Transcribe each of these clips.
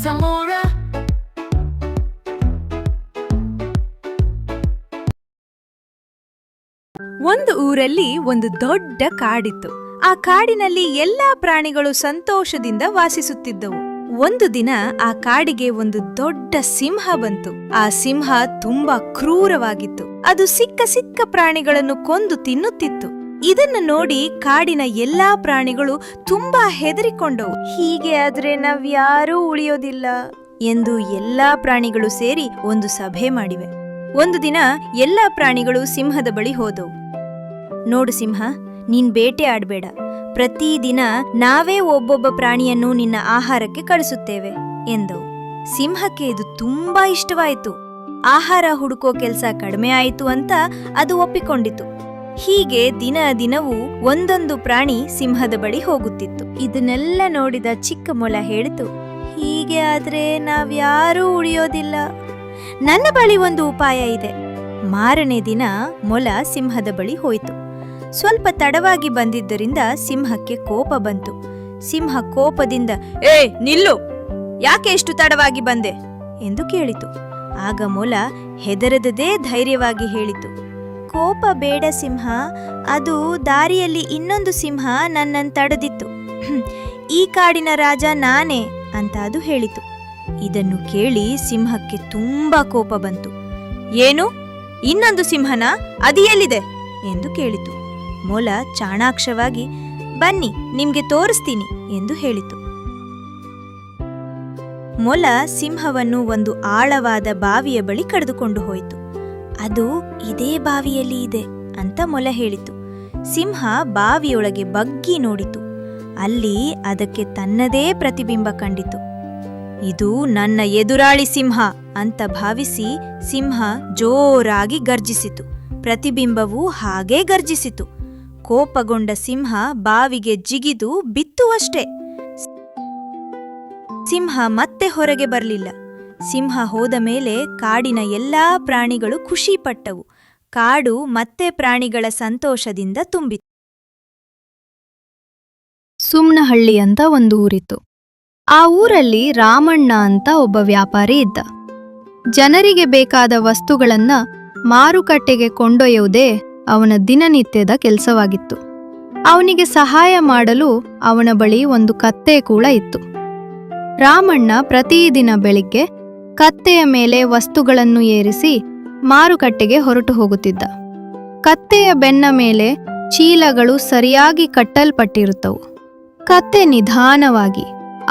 Tamora. ಒಂದು ಊರಲ್ಲಿ ಒಂದು ದೊಡ್ಡ ಕಾಡಿತ್ತು. ಆ ಕಾಡಿನಲ್ಲಿ ಎಲ್ಲಾ ಪ್ರಾಣಿಗಳು ಸಂತೋಷದಿಂದ ವಾಸಿಸುತ್ತಿದ್ದವು. ಒಂದು ದಿನ ಆ ಕಾಡಿಗೆ ಒಂದು ದೊಡ್ಡ ಸಿಂಹ ಬಂತು. ಆ ಸಿಂಹ ತುಂಬಾ ಕ್ರೂರವಾಗಿತ್ತು. ಅದು ಸಿಕ್ಕ ಸಿಕ್ಕ ಪ್ರಾಣಿಗಳನ್ನು ಕೊಂದು ತಿನ್ನುತ್ತಿತ್ತು. ಇದನ್ನು ನೋಡಿ ಕಾಡಿನ ಎಲ್ಲಾ ಪ್ರಾಣಿಗಳು ತುಂಬಾ ಹೆದರಿಕೊಂಡವು. ಹೀಗೆ ಆದ್ರೆ ನಾವ್ಯಾರೂ ಉಳಿಯೋದಿಲ್ಲ ಎಂದು ಎಲ್ಲಾ ಪ್ರಾಣಿಗಳು ಸೇರಿ ಒಂದು ಸಭೆ ಮಾಡಿವೆ. ಒಂದು ದಿನ ಎಲ್ಲಾ ಪ್ರಾಣಿಗಳು ಸಿಂಹದ ಬಳಿ ಹೋದವು. ನೋಡು ಸಿಂಹ, ನೀನ್ ಬೇಟೆ ಆಡ್ಬೇಡ. ಪ್ರತಿದಿನ ನಾವೇ ಒಬ್ಬೊಬ್ಬ ಪ್ರಾಣಿಯನ್ನು ನಿನ್ನ ಆಹಾರಕ್ಕೆ ಕಳಿಸುತ್ತೇವೆ ಎಂದವು. ಸಿಂಹಕ್ಕೆ ಇದು ತುಂಬಾ ಇಷ್ಟವಾಯಿತು. ಆಹಾರ ಹುಡುಕೋ ಕೆಲ್ಸ ಕಡಿಮೆ ಆಯಿತು ಅಂತ ಅದು ಒಪ್ಪಿಕೊಂಡಿತು. ಹೀಗೆ ದಿನವೂ ಒಂದೊಂದು ಪ್ರಾಣಿ ಸಿಂಹದ ಬಳಿ ಹೋಗುತ್ತಿತ್ತು. ಇದನ್ನೆಲ್ಲ ನೋಡಿದ ಚಿಕ್ಕ ಮೊಲ ಹೇಳಿತು, ಹೀಗೆ ಆದ್ರೆ ನಾವ್ಯಾರೂ ಉಳಿಯೋದಿಲ್ಲ. ನನ್ನ ಬಳಿ ಒಂದು ಉಪಾಯ ಇದೆ. ಮಾರನೇ ದಿನ ಮೊಲ ಸಿಂಹದ ಬಳಿ ಹೋಯಿತು. ಸ್ವಲ್ಪ ತಡವಾಗಿ ಬಂದಿದ್ದರಿಂದ ಸಿಂಹಕ್ಕೆ ಕೋಪ ಬಂತು. ಸಿಂಹ ಕೋಪದಿಂದ, ನಿಲ್ಲು, ಯಾಕೆ ಎಷ್ಟು ತಡವಾಗಿ ಬಂದೆ ಎಂದು ಕೇಳಿತು. ಆಗ ಮೊಲ ಹೆದರದೇ ಧೈರ್ಯವಾಗಿ ಹೇಳಿತು, ಕೋಪ ಬೇಡ ಸಿಂಹ, ಅದು ದಾರಿಯಲ್ಲಿ ಇನ್ನೊಂದು ಸಿಂಹ ನನ್ನನ್ನು ತಡೆದಿತ್ತು. ಈ ಕಾಡಿನ ರಾಜ ನಾನೇ ಅಂತ ಅದು ಹೇಳಿತು. ಇದನ್ನು ಕೇಳಿ ಸಿಂಹಕ್ಕೆ ತುಂಬಾ ಕೋಪ ಬಂತು. ಏನು, ಇನ್ನೊಂದು ಸಿಂಹನ? ಅದು ಎಲ್ಲಿದೆ ಎಂದು ಕೇಳಿತು. ಮೊಲ ಚಾಣಾಕ್ಷವಾಗಿ, ಬನ್ನಿ ನಿಮ್ಗೆ ತೋರಿಸ್ತೀನಿ ಎಂದು ಹೇಳಿತು. ಮೊಲ ಸಿಂಹವನ್ನು ಒಂದು ಆಳವಾದ ಬಾವಿಯ ಬಳಿ ಕರೆದುಕೊಂಡು ಹೋಯಿತು. ಅದು ಇದೇ ಬಾವಿಯಲ್ಲಿ ಇದೆ ಅಂತ ಮೊಲ ಹೇಳಿತು. ಸಿಂಹ ಬಾವಿಯೊಳಗೆ ಬಗ್ಗಿ ನೋಡಿತು. ಅಲ್ಲಿ ಅದಕ್ಕೆ ತನ್ನದೇ ಪ್ರತಿಬಿಂಬ ಕಂಡಿತು. ಇದು ನನ್ನ ಎದುರಾಳಿ ಸಿಂಹ ಅಂತ ಭಾವಿಸಿ ಸಿಂಹ ಜೋರಾಗಿ ಗರ್ಜಿಸಿತು. ಪ್ರತಿಬಿಂಬವು ಹಾಗೇ ಗರ್ಜಿಸಿತು. ಕೋಪಗೊಂಡ ಸಿಂಹ ಬಾವಿಗೆ ಜಿಗಿದು ಬಿತ್ತುವಷ್ಟೇ. ಸಿಂಹ ಮತ್ತೆ ಹೊರಗೆ ಬರಲಿಲ್ಲ. ಸಿಂಹ ಹೋದ ಮೇಲೆ ಕಾಡಿನ ಎಲ್ಲಾ ಪ್ರಾಣಿಗಳು ಖುಷಿ ಪಟ್ಟವು. ಕಾಡು ಮತ್ತೆ ಪ್ರಾಣಿಗಳ ಸಂತೋಷದಿಂದ ತುಂಬಿತು. ಸುಮ್ನಹಳ್ಳಿ ಅಂತ ಒಂದು ಊರಿತ್ತು. ಆ ಊರಲ್ಲಿ ರಾಮಣ್ಣ ಅಂತ ಒಬ್ಬ ವ್ಯಾಪಾರಿ ಇದ್ದ. ಜನರಿಗೆ ಬೇಕಾದ ವಸ್ತುಗಳನ್ನ ಮಾರುಕಟ್ಟೆಗೆ ಕೊಂಡೊಯ್ಯುವುದೇ ಅವನ ದಿನನಿತ್ಯದ ಕೆಲಸವಾಗಿತ್ತು. ಅವನಿಗೆ ಸಹಾಯ ಮಾಡಲು ಅವನ ಬಳಿ ಒಂದು ಕತ್ತೆ ಕೂಡ ಇತ್ತು. ರಾಮಣ್ಣ ಪ್ರತಿದಿನ ಬೆಳಿಗ್ಗೆ ಕತ್ತೆಯ ಮೇಲೆ ವಸ್ತುಗಳನ್ನು ಏರಿಸಿ ಮಾರುಕಟ್ಟೆಗೆ ಹೊರಟು ಹೋಗುತ್ತಿದ್ದ. ಕತ್ತೆಯ ಬೆನ್ನ ಮೇಲೆ ಚೀಲಗಳು ಸರಿಯಾಗಿ ಕಟ್ಟಲ್ಪಟ್ಟಿರುತ್ತವು. ಕತ್ತೆ ನಿಧಾನವಾಗಿ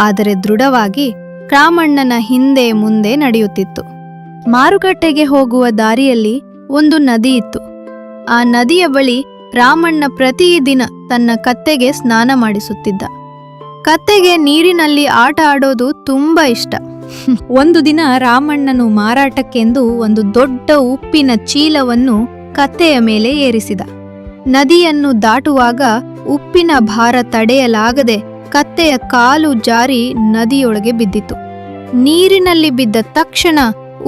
ಆದರೆ ದೃಢವಾಗಿ ರಾಮಣ್ಣನ ಹಿಂದೆ ಮುಂದೆ ನಡೆಯುತ್ತಿತ್ತು. ಮಾರುಕಟ್ಟೆಗೆ ಹೋಗುವ ದಾರಿಯಲ್ಲಿ ಒಂದು ನದಿ ಇತ್ತು. ಆ ನದಿಯ ಬಳಿ ರಾಮಣ್ಣ ಪ್ರತಿದಿನ ತನ್ನ ಕತ್ತೆಗೆ ಸ್ನಾನ ಮಾಡಿಸುತ್ತಿದ್ದ. ಕತ್ತೆಗೆ ನೀರಿನಲ್ಲಿ ಆಟ ಆಡೋದು ತುಂಬಾ ಇಷ್ಟ. ಒಂದು ದಿನ ರಾಮಣ್ಣನು ಮಾರಾಟಕ್ಕೆಂದು ಒಂದು ದೊಡ್ಡ ಉಪ್ಪಿನ ಚೀಲವನ್ನು ಕತ್ತೆಯ ಮೇಲೆ ಏರಿಸಿದ. ನದಿಯನ್ನು ದಾಟುವಾಗ ಉಪ್ಪಿನ ಭಾರ ತಡೆಯಲಾಗದೆ ಕತ್ತೆಯ ಕಾಲು ಜಾರಿ ನದಿಯೊಳಗೆ ಬಿದ್ದಿತು. ನೀರಿನಲ್ಲಿ ಬಿದ್ದ ತಕ್ಷಣ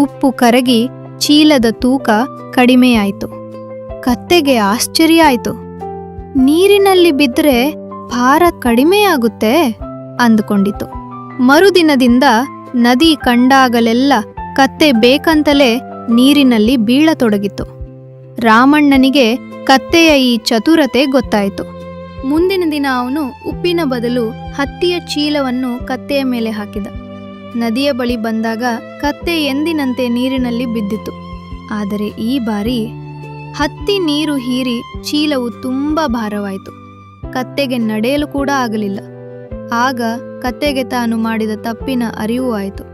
ಉಪ್ಪು ಕರಗಿ ಚೀಲದ ತೂಕ ಕಡಿಮೆಯಾಯಿತು. ಕತ್ತೆಗೆ ಆಶ್ಚರ್ಯ ಆಯಿತು. ನೀರಿನಲ್ಲಿ ಬಿದ್ದರೆ ಭಾರ ಕಡಿಮೆಯಾಗುತ್ತೆ ಅಂದುಕೊಂಡಿತು. ಮರುದಿನದಿಂದ ನದಿ ಕಂಡಾಗಲೆಲ್ಲ ಕತ್ತೆ ಬೇಕಂತಲೇ ನೀರಿನಲ್ಲಿ ಬೀಳತೊಡಗಿತು. ರಾಮಣ್ಣನಿಗೆ ಕತ್ತೆಯ ಈ ಚತುರತೆ ಗೊತ್ತಾಯಿತು. ಮುಂದಿನ ದಿನ ಅವನು ಉಪ್ಪಿನ ಬದಲು ಹತ್ತಿಯ ಚೀಲವನ್ನು ಕತ್ತೆಯ ಮೇಲೆ ಹಾಕಿದ. ನದಿಯ ಬಳಿ ಬಂದಾಗ ಕತ್ತೆ ಎಂದಿನಂತೆ ನೀರಿನಲ್ಲಿ ಬಿದ್ದಿತು. ಆದರೆ ಈ ಬಾರಿ ಹತ್ತಿ ನೀರು ಹೀರಿ ಚೀಲವು ತುಂಬಾ ಭಾರವಾಯಿತು. ಕತ್ತೆಗೆ ನಡೆಯಲು ಕೂಡ ಆಗಲಿಲ್ಲ. ಆಗ ಕತ್ತೆಗೆ ತಾನು ಮಾಡಿದ ತಪ್ಪಿನ ಅರಿವು ಆಯಿತು.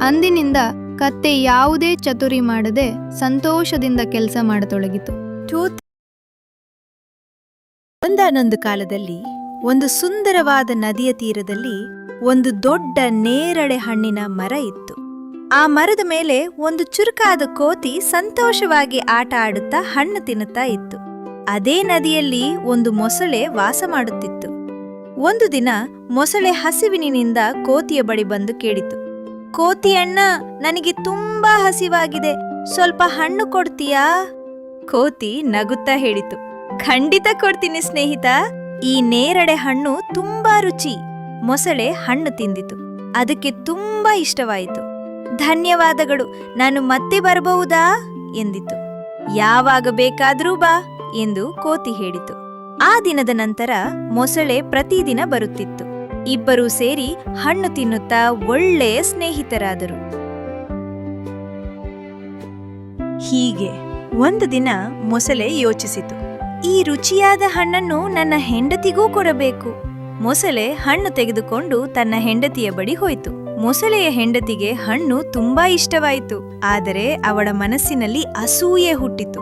ಅಂದಿನಿಂದ ಕತ್ತೆ ಯಾವುದೇ ಚತುರಿ ಮಾಡದೆ ಸಂತೋಷದಿಂದ ಕೆಲಸ ಮಾಡತೊಡಗಿತು. ಒಂದಾನೊಂದು ಕಾಲದಲ್ಲಿ ಒಂದು ಸುಂದರವಾದ ನದಿಯ ತೀರದಲ್ಲಿ ಒಂದು ದೊಡ್ಡ ನೇರಳೆ ಹಣ್ಣಿನ ಮರ ಇತ್ತು. ಆ ಮರದ ಮೇಲೆ ಒಂದು ಚುರುಕಾದ ಕೋತಿ ಸಂತೋಷವಾಗಿ ಆಟ ಆಡುತ್ತಾ ಹಣ್ಣು ತಿನ್ನುತ್ತಾ ಇತ್ತು. ಅದೇ ನದಿಯಲ್ಲಿ ಒಂದು ಮೊಸಳೆ ವಾಸ ಮಾಡುತ್ತಿತ್ತು. ಒಂದು ದಿನ ಮೊಸಳೆ ಹಸಿವಿನಿಂದ ಕೋತಿಯ ಬಳಿ ಬಂದು ಕೇಳಿತು, ಕೋತಿ ಅಣ್ಣ, ನನಗೆ ತುಂಬಾ ಹಸಿವಾಗಿದೆ, ಸ್ವಲ್ಪ ಹಣ್ಣು ಕೊಡ್ತೀಯಾ? ಕೋತಿ ನಗುತ್ತಾ ಹೇಳಿತು, ಖಂಡಿತ ಕೊಡ್ತೀನಿ ಸ್ನೇಹಿತ, ಈ ನೇರಳೆ ಹಣ್ಣು ತುಂಬಾ ರುಚಿ. ಮೊಸಳೆ ಹಣ್ಣು ತಿಂದಿತು. ಅದಕ್ಕೆ ತುಂಬಾ ಇಷ್ಟವಾಯಿತು. ಧನ್ಯವಾದಗಳು, ನಾನು ಮತ್ತೆ ಬರಬಹುದಾ ಎಂದಿತು. ಯಾವಾಗ ಬೇಕಾದ್ರೂ ಬಾ ಎಂದು ಕೋತಿ ಹೇಳಿತು. ಆ ದಿನದ ನಂತರ ಮೊಸಳೆ ಪ್ರತಿದಿನ ಬರುತ್ತಿತ್ತು. ಇಬ್ಬರೂ ಸೇರಿ ಹಣ್ಣು ತಿನ್ನುತ್ತಾ ಒಳ್ಳೆಯ ಸ್ನೇಹಿತರಾದರು. ಹೀಗೆ ಒಂದು ದಿನ ಮೊಸಳೆ ಯೋಚಿಸಿತು, ಈ ರುಚಿಯಾದ ಹಣ್ಣನ್ನು ನನ್ನ ಹೆಂಡತಿಗೂ ಕೊಡಬೇಕು. ಮೊಸಳೆ ಹಣ್ಣು ತೆಗೆದುಕೊಂಡು ತನ್ನ ಹೆಂಡತಿಯ ಬಳಿ ಹೋಯಿತು. ಮೊಸಳೆಯ ಹೆಂಡತಿಗೆ ಹಣ್ಣು ತುಂಬಾ ಇಷ್ಟವಾಯಿತು. ಆದರೆ ಅವಳ ಮನಸ್ಸಿನಲ್ಲಿ ಅಸೂಯೆ ಹುಟ್ಟಿತು.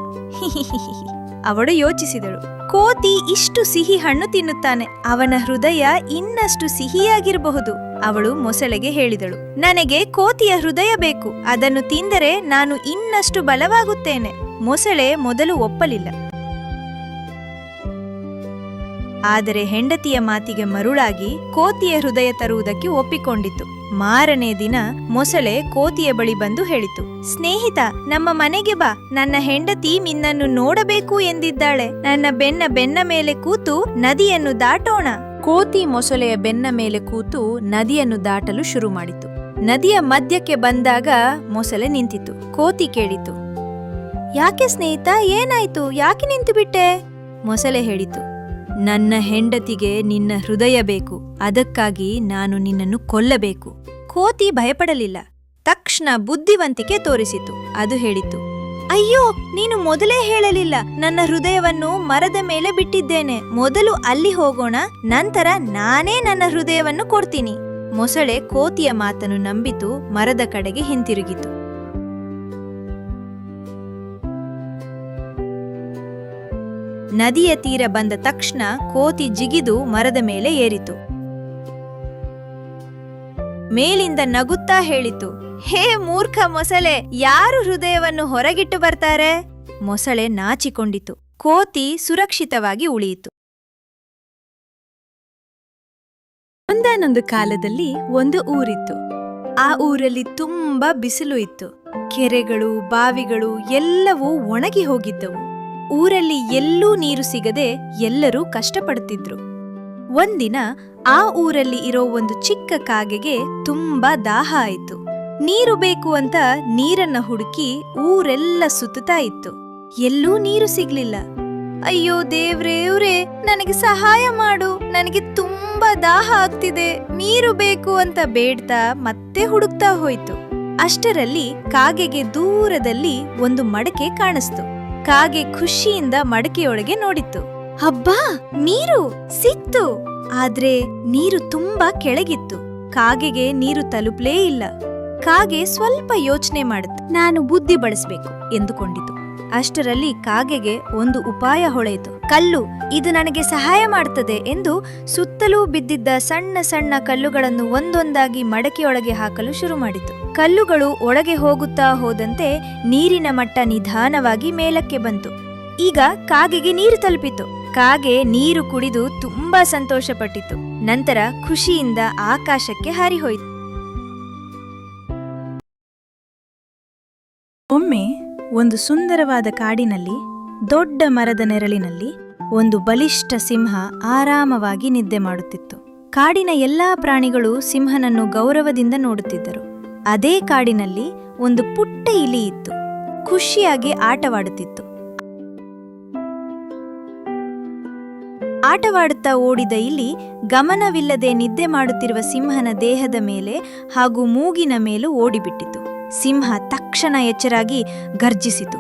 ಅವಳು ಯೋಚಿಸಿದಳು, ಕೋತಿ ಇಷ್ಟು ಸಿಹಿ ಹಣ್ಣು ತಿನ್ನುತ್ತಾನೆ, ಅವನ ಹೃದಯ ಇನ್ನಷ್ಟು ಸಿಹಿಯಾಗಿರಬಹುದು. ಅವಳು ಮೊಸಳೆಗೆ ಹೇಳಿದಳು, ನನಗೆ ಕೋತಿಯ ಹೃದಯ ಬೇಕು, ಅದನ್ನು ತಿಂದರೆ ನಾನು ಇನ್ನಷ್ಟು ಬಲವಾಗುತ್ತೇನೆ. ಮೊಸಳೆ ಮೊದಲು ಒಪ್ಪಲಿಲ್ಲ. ಆದರೆ ಹೆಂಡತಿಯ ಮಾತಿಗೆ ಮರುಳಾಗಿ ಕೋತಿಯ ಹೃದಯ ತರುವುದಕ್ಕೆ ಒಪ್ಪಿಕೊಂಡಿತು. ಮಾರನೇ ದಿನ ಮೊಸಳೆ ಕೋತಿಯ ಬಳಿ ಬಂದು ಹೇಳಿತು, ಸ್ನೇಹಿತ, ನಮ್ಮ ಮನೆಗೆ ಬಾ, ನನ್ನ ಹೆಂಡತಿ ನಿನ್ನನ್ನು ನೋಡಬೇಕು ಎಂದಿದ್ದಾಳೆ. ನನ್ನ ಬೆನ್ನ ಮೇಲೆ ಕೂತು ನದಿಯನ್ನು ದಾಟೋಣ. ಕೋತಿ ಮೊಸಳೆಯ ಬೆನ್ನ ಮೇಲೆ ಕೂತು ನದಿಯನ್ನು ದಾಟಲು ಶುರು ಮಾಡಿತು. ನದಿಯ ಮಧ್ಯಕ್ಕೆ ಬಂದಾಗ ಮೊಸಳೆ ನಿಂತಿತು. ಕೋತಿ ಕೇಳಿತು, ಯಾಕೆ ಸ್ನೇಹಿತ, ಏನಾಯ್ತು, ಯಾಕೆ ನಿಂತು ಬಿಟ್ಟೆ? ಮೊಸಳೆ ಹೇಳಿತು, ನನ್ನ ಹೆಂಡತಿಗೆ ನಿನ್ನ ಹೃದಯ ಬೇಕು, ಅದಕ್ಕಾಗಿ ನಾನು ನಿನ್ನನ್ನು ಕೊಲ್ಲಬೇಕು. ಕೋತಿ ಭಯಪಡಲಿಲ್ಲ. ತಕ್ಷಣ ಬುದ್ಧಿವಂತಿಕೆ ತೋರಿಸಿತು. ಅದು ಹೇಳಿತು, ಅಯ್ಯೋ, ನೀನು ಮೊದಲೇ ಹೇಳಲಿಲ್ಲ. ನನ್ನ ಹೃದಯವನ್ನು ಮರದ ಮೇಲೆ ಬಿಟ್ಟಿದ್ದೇನೆ. ಮೊದಲು ಅಲ್ಲಿ ಹೋಗೋಣ, ನಂತರ ನಾನೇ ನನ್ನ ಹೃದಯವನ್ನು ಕೊಡ್ತೀನಿ. ಮೊಸಳೆ ಕೋತಿಯ ಮಾತನ್ನು ನಂಬಿತು. ಮರದ ಕಡೆಗೆ ಹಿಂತಿರುಗಿತು. ನದಿಯ ತೀರ ಬಂದ ತಕ್ಷಣ ಕೋತಿ ಜಿಗಿದು ಮರದ ಮೇಲೆ ಏರಿತು. ಮೇಲಿಂದ ನಗುತ್ತಾ ಹೇಳಿತು, ಹೇ ಮೂರ್ಖ ಮೊಸಳೆ, ಯಾರು ಹೃದಯವನ್ನು ಹೊರಗಿಟ್ಟು ಬರ್ತಾರೆ? ಮೊಸಳೆ ನಾಚಿಕೊಂಡಿತು. ಕೋತಿ ಸುರಕ್ಷಿತವಾಗಿ ಉಳಿಯಿತು. ಒಂದಾನೊಂದು ಕಾಲದಲ್ಲಿ ಒಂದು ಊರಿತ್ತು. ಆ ಊರಲ್ಲಿ ತುಂಬಾ ಬಿಸಿಲು ಇತ್ತು. ಕೆರೆಗಳು, ಬಾವಿಗಳು ಎಲ್ಲವೂ ಒಣಗಿ ಹೋಗಿದ್ದವು. ಊರಲ್ಲಿ ಎಲ್ಲೂ ನೀರು ಸಿಗದೆ ಎಲ್ಲರೂ ಕಷ್ಟಪಡುತ್ತಿದ್ರು. ಒಂದಿನ ಆ ಊರಲ್ಲಿ ಇರೋ ಒಂದು ಚಿಕ್ಕ ಕಾಗೆಗೆ ತುಂಬಾ ದಾಹ ಆಯಿತು. ನೀರು ಬೇಕು ಅಂತ ನೀರನ್ನ ಹುಡುಕಿ ಊರೆಲ್ಲ ಸುತ್ತುತ್ತಾ ಇತ್ತು. ಎಲ್ಲೂ ನೀರು ಸಿಗ್ಲಿಲ್ಲ. ಅಯ್ಯೋ ದೇವ್ರೇ, ನನಗೆ ಸಹಾಯ ಮಾಡು, ನನಗೆ ತುಂಬಾ ದಾಹ ಆಗ್ತಿದೆ, ನೀರು ಬೇಕು ಅಂತ ಬೇಡ್ತಾ ಮತ್ತೆ ಹುಡುಕ್ತಾ ಹೋಯ್ತು. ಅಷ್ಟರಲ್ಲಿ ಕಾಗೆಗೆ ದೂರದಲ್ಲಿ ಒಂದು ಮಡಕೆ ಕಾಣಿಸ್ತು. ಕಾಗೆ ಖುಷಿಯಿಂದ ಮಡಕೆಯೊಳಗೆ ನೋಡಿತ್ತು. ಹಬ್ಬಾ, ನೀರು ಸಿಕ್ತು. ಆದ್ರೆ ನೀರು ತುಂಬಾ ಕೆಳಗಿತ್ತು. ಕಾಗೆಗೆ ನೀರು ತಲುಪಲೇ ಇಲ್ಲ. ಕಾಗೆ ಸ್ವಲ್ಪ ಯೋಚನೆ ಮಾಡಿತು. ನಾನು ಬುದ್ಧಿ ಬಳಸಬೇಕು ಎಂದುಕೊಂಡಿತು. ಅಷ್ಟರಲ್ಲಿ ಕಾಗೆಗೆ ಒಂದು ಉಪಾಯ ಹೊಳೆಯಿತು. ಕಲ್ಲು, ಇದು ನನಗೆ ಸಹಾಯ ಮಾಡ್ತದೆ ಎಂದು ಸುತ್ತಲೂ ಬಿದ್ದಿದ್ದ ಸಣ್ಣ ಸಣ್ಣ ಕಲ್ಲುಗಳನ್ನು ಒಂದೊಂದಾಗಿ ಮಡಕೆಯೊಳಗೆ ಹಾಕಲು ಶುರು ಮಾಡಿತು. ಕಲ್ಲುಗಳು ಒಳಗೆ ಹೋಗುತ್ತಾ ಹೋದಂತೆ ನೀರಿನ ಮಟ್ಟ ನಿಧಾನವಾಗಿ ಮೇಲಕ್ಕೆ ಬಂತು. ಈಗ ಕಾಗೆಗೆ ನೀರು ತಲುಪಿತು. ಕಾಗೆ ನೀರು ಕುಡಿದು ತುಂಬಾ ಸಂತೋಷಪಟ್ಟಿತು. ನಂತರ ಖುಷಿಯಿಂದ ಆಕಾಶಕ್ಕೆ ಹಾರಿಹೋಯಿತು. ಒಮ್ಮೆ ಒಂದು ಸುಂದರವಾದ ಕಾಡಿನಲ್ಲಿ ದೊಡ್ಡ ಮರದ ನೆರಳಿನಲ್ಲಿ ಒಂದು ಬಲಿಷ್ಠ ಸಿಂಹ ಆರಾಮವಾಗಿ ನಿದ್ದೆ ಮಾಡುತ್ತಿತ್ತು. ಕಾಡಿನ ಎಲ್ಲಾ ಪ್ರಾಣಿಗಳು ಸಿಂಹನನ್ನು ಗೌರವದಿಂದ ನೋಡುತ್ತಿದ್ದರು. ಅದೇ ಕಾಡಿನಲ್ಲಿ ಒಂದು ಪುಟ್ಟ ಇಲಿ ಇತ್ತು. ಖುಷಿಯಾಗಿ ಆಟವಾಡುತ್ತಿತ್ತು. ಆಟವಾಡುತ್ತಾ ಓಡಿದ ಇಲಿ ಗಮನವಿಲ್ಲದೆ ನಿದ್ದೆ ಮಾಡುತ್ತಿರುವ ಸಿಂಹನ ದೇಹದ ಮೇಲೆ ಹಾಗೂ ಮೂಗಿನ ಮೇಲೂ ಓಡಿಬಿಟ್ಟಿತು. ಸಿಂಹ ತಕ್ಷಣ ಎಚ್ಚರಾಗಿ ಗರ್ಜಿಸಿತು.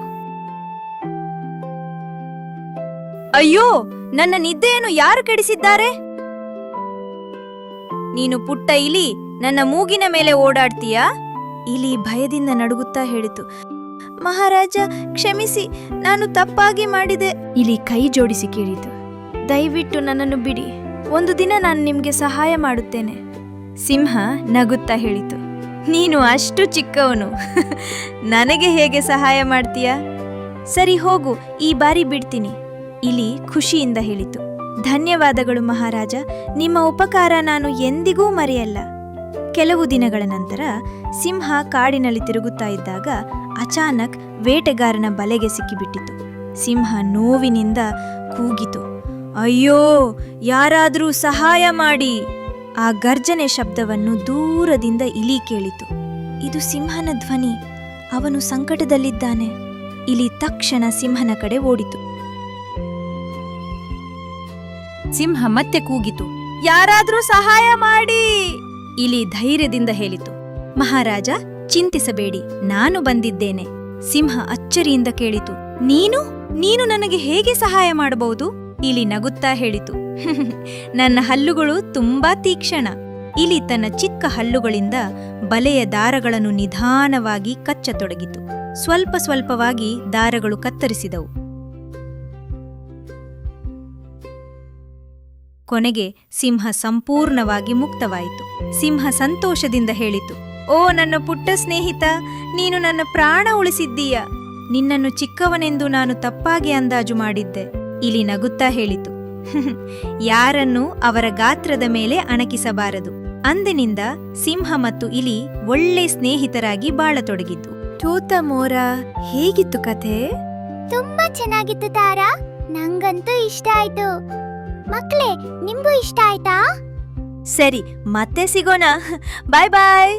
ಅಯ್ಯೋ, ನನ್ನ ನಿದ್ದೆಯನ್ನು ಯಾರು ಕೆಡಿಸಿದ್ದಾರೆ? ನೀನು ಪುಟ್ಟ ಇಲಿ, ನನ್ನ ಮೂಗಿನ ಮೇಲೆ ಓಡಾಡ್ತೀಯಾ? ಇಲಿ ಭಯದಿಂದ ನಡುಗುತ್ತಾ ಹೇಳಿತು, ಮಹಾರಾಜ ಕ್ಷಮಿಸಿ, ನಾನು ತಪ್ಪಾಗಿ ಮಾಡಿದೆ. ಇಲಿ ಕೈ ಜೋಡಿಸಿ ಕೇಳಿತು, ದಯವಿಟ್ಟು ನನ್ನನ್ನು ಬಿಡಿ, ಒಂದು ದಿನ ನಾನು ನಿಮ್ಗೆ ಸಹಾಯ ಮಾಡುತ್ತೇನೆ. ಸಿಂಹ ನಗುತ್ತಾ ಹೇಳಿತು, ನೀನು ಅಷ್ಟು ಚಿಕ್ಕವನು, ನನಗೆ ಹೇಗೆ ಸಹಾಯ ಮಾಡ್ತೀಯಾ? ಸರಿ ಹೋಗು, ಈ ಬಾರಿ ಬಿಡ್ತೀನಿ. ಇಲಿ ಖುಷಿಯಿಂದ ಹೇಳಿತು, ಧನ್ಯವಾದಗಳು ಮಹಾರಾಜ, ನಿಮ್ಮ ಉಪಕಾರ ನಾನು ಎಂದಿಗೂ ಮರೆಯಲ್ಲ. ಕೆಲವು ದಿನಗಳ ನಂತರ ಸಿಂಹ ಕಾಡಿನಲ್ಲಿ ತಿರುಗುತ್ತಾ ಇದ್ದಾಗ ಅಚಾನಕ್ ಬೇಟೆಗಾರನ ಬಲೆಗೆ ಸಿಕ್ಕಿಬಿಟ್ಟಿತು. ಸಿಂಹ ನೋವಿನಿಂದ ಕೂಗಿತು, ಅಯ್ಯೋ, ಯಾರಾದರೂ ಸಹಾಯ ಮಾಡಿ. ಆ ಗರ್ಜನೆ ಶಬ್ದವನ್ನು ದೂರದಿಂದ ಇಲಿ ಕೇಳಿತು. ಇದು ಸಿಂಹನ ಧ್ವನಿ, ಅವನು ಸಂಕಟದಲ್ಲಿದ್ದಾನೆ. ಇಲಿ ತಕ್ಷಣ ಸಿಂಹನ ಕಡೆ ಓಡಿತು. ಸಿಂಹ ಮತ್ತೆ ಕೂಗಿತು, ಯಾರಾದ್ರೂ ಸಹಾಯ ಮಾಡಿ! ಇಲಿ ಧೈರ್ಯದಿಂದ ಹೇಳಿತು, ಮಹಾರಾಜ, ಚಿಂತಿಸಬೇಡಿ, ನಾನು ಬಂದಿದ್ದೇನೆ. ಸಿಂಹ ಅಚ್ಚರಿಯಿಂದ ಕೇಳಿತು, ನೀನು ನನಗೆ ಹೇಗೆ ಸಹಾಯ ಮಾಡಬಹುದು? ಇಲಿ ನಗುತ್ತಾ ಹೇಳಿತು, ನನ್ನ ಹಲ್ಲುಗಳು ತುಂಬಾ ತೀಕ್ಷ್ಣ. ಇಲಿ ತನ್ನ ಚಿಕ್ಕ ಹಲ್ಲುಗಳಿಂದ ಬಲೆಯ ದಾರಗಳನ್ನು ನಿಧಾನವಾಗಿ ಕಚ್ಚತೊಡಗಿತು. ಸ್ವಲ್ಪ ಸ್ವಲ್ಪವಾಗಿ ದಾರಗಳು ಕತ್ತರಿಸಿದವು. ಕೊನೆಗೆ ಸಿಂಹ ಸಂಪೂರ್ಣವಾಗಿ ಮುಕ್ತವಾಯಿತು. ಸಿಂಹ ಸಂತೋಷದಿಂದ ಹೇಳಿತು, ಓ ನನ್ನ ಪುಟ್ಟ ಸ್ನೇಹಿತ, ನೀನು ನನ್ನ ಪ್ರಾಣ ಉಳಿಸಿದ್ದೀಯ. ನಿನ್ನನ್ನು ಚಿಕ್ಕವನೆಂದು ನಾನು ತಪ್ಪಾಗಿ ಅಂದಾಜು ಮಾಡಿದ್ದೆ. ಇಲಿ ನಗುತ್ತಾ ಹೇಳಿತು, ಯಾರನ್ನೂ ಅವರ ಗಾತ್ರದ ಮೇಲೆ ಅಣಕಿಸಬಾರದು. ಅಂದಿನಿಂದ ಸಿಂಹ ಮತ್ತು ಇಲಿ ಒಳ್ಳೆ ಸ್ನೇಹಿತರಾಗಿ ಬಾಳತೊಡಗಿತು. ತೂತ ಮೋರ, ಹೇಗಿತ್ತು ಕಥೆ? ತುಂಬಾ ಚೆನ್ನಾಗಿತ್ತು ತಾರಾ, ನಂಗಂತೂ ಇಷ್ಟ ಆಯ್ತು. ಮಕ್ಳೇ, ನಿಮ್ಗೂ ಇಷ್ಟ ಆಯ್ತಾ? ಸರಿ, ಮತ್ತೆ ಸಿಗೋಣ. ಬಾಯ್ ಬಾಯ್.